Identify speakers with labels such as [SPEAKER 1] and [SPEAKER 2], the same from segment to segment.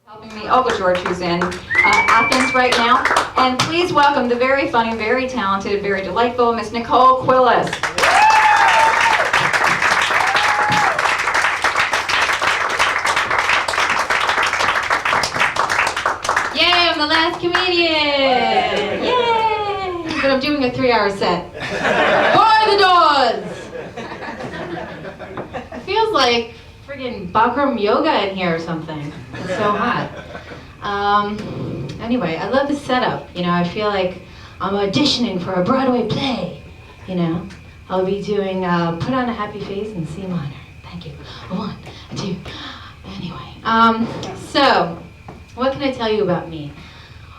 [SPEAKER 1] Helping me, Uncle George, who's in Athens right now. And please welcome the very funny, very talented, very delightful Miss Nicole Quillis. Yay, I'm the last comedian! Yay! But I'm doing a 3-hour set. Bar the doors! It feels like friggin' Bikram yoga in here or something. It's so hot. Anyway, I love the setup. You know, I feel like I'm auditioning for a Broadway play. You know, I'll be doing Put on a Happy Face in C minor. Thank you. 1, 2. Anyway, so what can I tell you about me?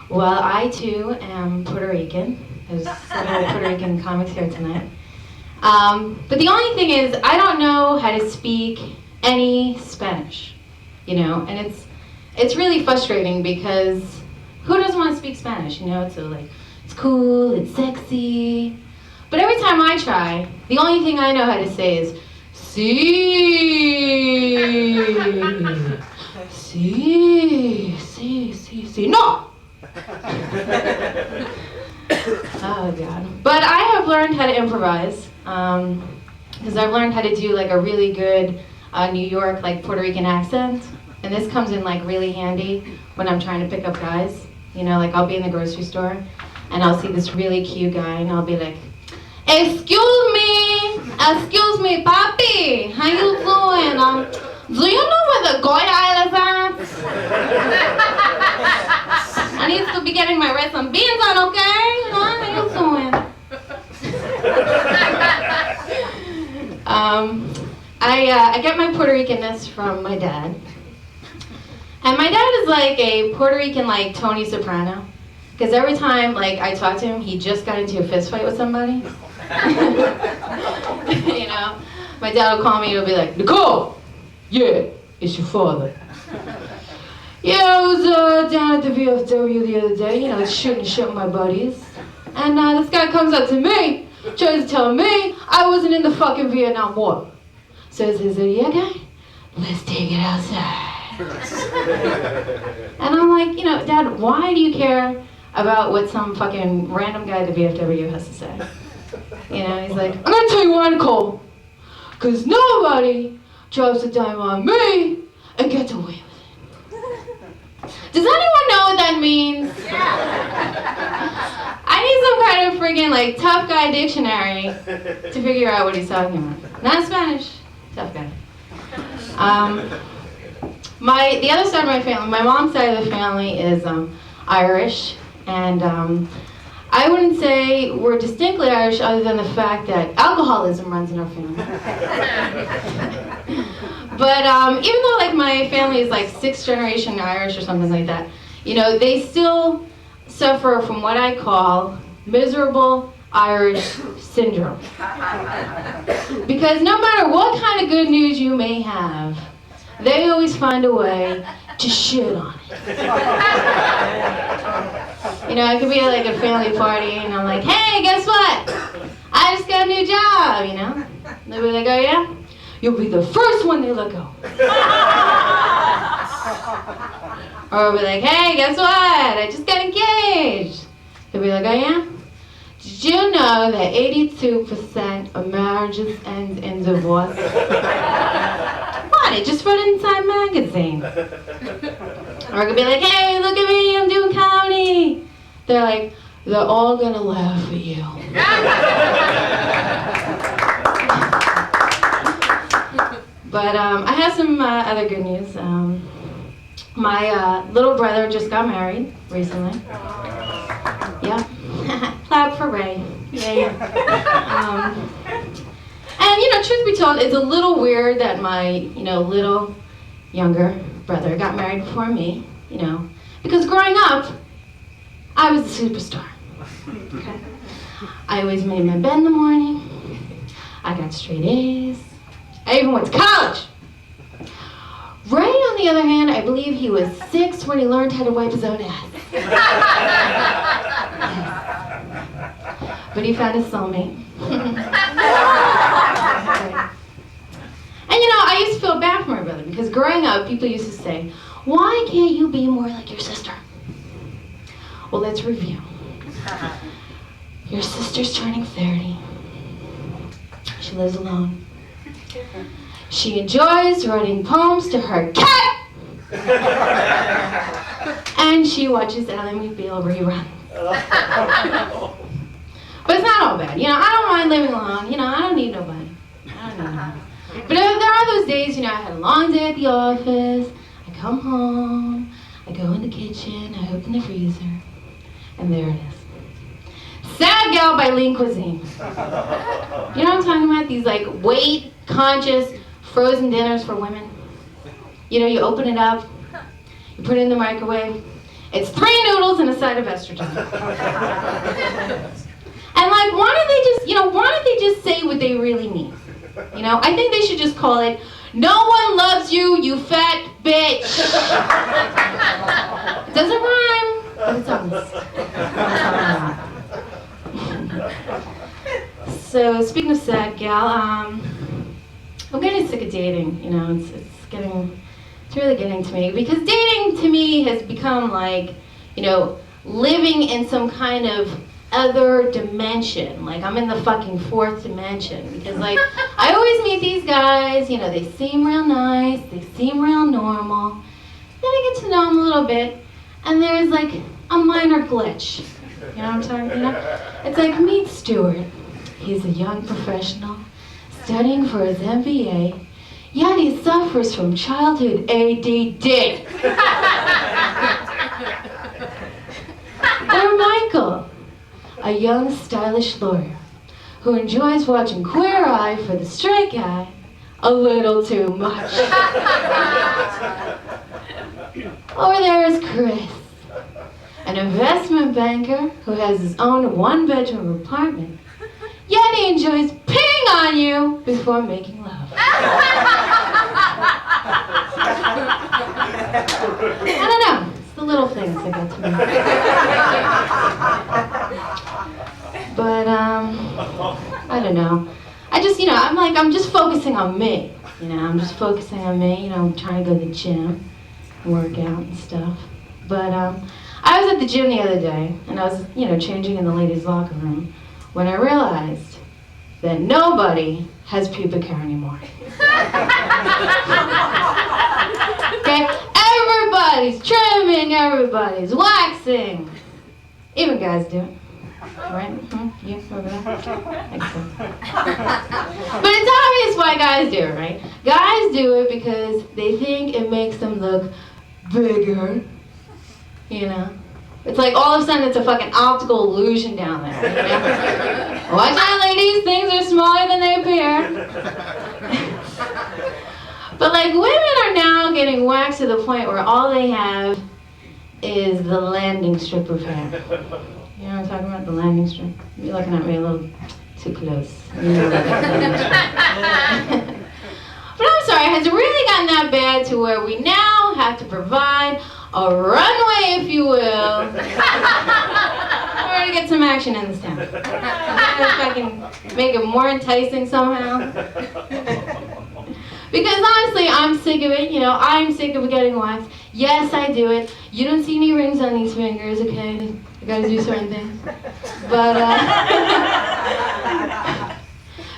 [SPEAKER 1] Well, I too am Puerto Rican. There's several Puerto Rican comics here tonight. But the only thing is, I don't know how to speak any Spanish, you know, and it's really frustrating because who doesn't want to speak Spanish, you know? It's so like, it's cool, it's sexy, but every time I try, the only thing I know how to say is sí, no. Oh God. But I have learned how to improvise because I've learned how to do like a really good New York, like Puerto Rican accent, and this comes in like really handy when I'm trying to pick up guys. You know, like I'll be in the grocery store and I'll see this really cute guy and I'll be like, excuse me, papi, how you doing? Do you know where the Goy Isle is at? I need to be getting my rice and beans on, okay? How you doing? I get my Puerto Ricanness from my dad. And my dad is like a Puerto Rican like Tony Soprano. Because every time like I talk to him, he just got into a fist fight with somebody. You know? My dad will call me and he'll be like, Nicole! Yeah, it's your father. Yeah, I was down at the VFW the other day, you know, shooting shit with my buddies. And this guy comes up to me, tries to tell me I wasn't in the fucking Vietnam War. Says, yeah, guy? Let's take it outside. And I'm like, you know, Dad, why do you care about what some fucking random guy at the VFW has to say? You know, he's like, I'm gonna tell you why, Nicole. Because nobody drops a dime on me and gets away with it. Does anyone know what that means? Yeah. I need some kind of friggin' like tough guy dictionary to figure out what he's talking about. Not Spanish, tough guy. The other side of my family, my mom's side of the family is Irish, and I wouldn't say we're distinctly Irish other than the fact that alcoholism runs in our family. But even though like my family is like 6th generation Irish or something like that, you know, they still suffer from what I call miserable Irish syndrome. Because no matter what kind of good news you may have, they always find a way to shit on it. You know, it could be like a family party and I'm like, hey, guess what? I just got a new job, you know? And they'll be like, oh yeah? You'll be the first one they let go. Or I'll be like, hey, guess what? I just got engaged. They'll be like, oh yeah? Did you know that 82% of marriages end in divorce? What? It just read it in Time magazine. Or I could be like, hey, look at me, I'm doing comedy. They're like, they're all gonna laugh at you. But I have some other good news. My little brother just got married recently. Yeah. Clap for Ray. Yeah. And you know, truth be told, it's a little weird that my, you know, little younger brother got married before me, you know, because growing up, I was a superstar. Okay? I always made my bed in the morning. I got straight A's. I even went to college. Ray, on the other hand, I believe he was 6 when he learned how to wipe his own ass. But he found his soulmate. And you know, I used to feel bad for my brother because growing up, people used to say, Why can't you be more like your sister? Well, let's review. Your sister's turning 30. She lives alone. She enjoys writing poems to her cat! And she watches Ally McBeal reruns. But it's not all bad. You know, I don't mind living alone. You know, I don't need nobody. I don't need nobody. But there are those days, you know, I had a long day at the office. I come home. I go in the kitchen. I open the freezer. And there it is. Sad Gal by Lean Cuisine. You know what I'm talking about? These, like, weight-conscious frozen dinners for women. You know, you open it up. You put it in the microwave. It's 3 noodles and a side of estrogen. And like, why don't they just say what they really mean? You know, I think they should just call it, "No one loves you, you fat bitch." It doesn't rhyme, but it's honest. So, speaking of sad gal, I'm getting sick of dating. You know, it's really getting to me, because dating to me has become like, you know, living in some kind of other dimension. Like, I'm in the fucking 4th dimension, because like, I always meet these guys, you know, they seem real nice, they seem real normal, then I get to know them a little bit, and there's like a minor glitch. You know what I'm talking about? You know? It's like, meet Stuart. He's a young professional, studying for his MBA, yet he suffers from childhood ADD. Or Michael, a young, stylish lawyer who enjoys watching Queer Eye for the straight guy a little too much. Or there's Chris, an investment banker who has his own 1-bedroom apartment, yet he enjoys peeing on you before making love. I don't know. It's the little things that get to me. But, I don't know. I just, you know, I'm just focusing on me. You know, I'm just focusing on me. You know, I'm trying to go to the gym, work out and stuff. But, I was at the gym the other day, and I was, you know, changing in the ladies' locker room, when I realized that nobody has pubic hair anymore. Okay? Everybody's trimming, everybody's waxing. Even guys do it. Right? You over there? Excellent. But it's obvious why guys do it, right? Guys do it because they think it makes them look bigger. You know? It's like all of a sudden it's a fucking optical illusion down there. You know? Watch out, ladies, things are smaller than they appear. But like, women are now getting waxed to the point where all they have is the landing strip of hair. You know what I'm talking about? The landing strip? You're looking at me a little too close. But I'm sorry, has it really gotten that bad to where we now have to provide a runway, if you will, in order to get some action in this town? If I can make it more enticing somehow. Because honestly, I'm sick of it. You know, I'm sick of getting waxed. Yes, I do it. You don't see any rings on these fingers, okay? I gotta do certain things. But,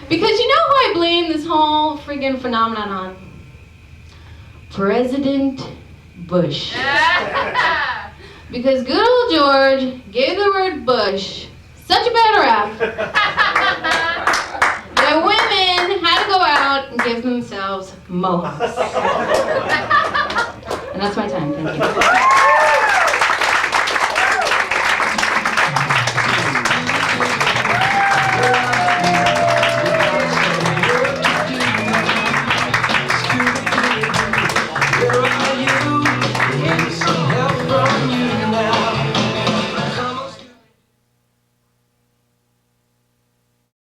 [SPEAKER 1] because you know who I blame this whole freaking phenomenon on? President Bush. Because good old George gave the word Bush such a bad rap that women had to go out and give themselves mohawks.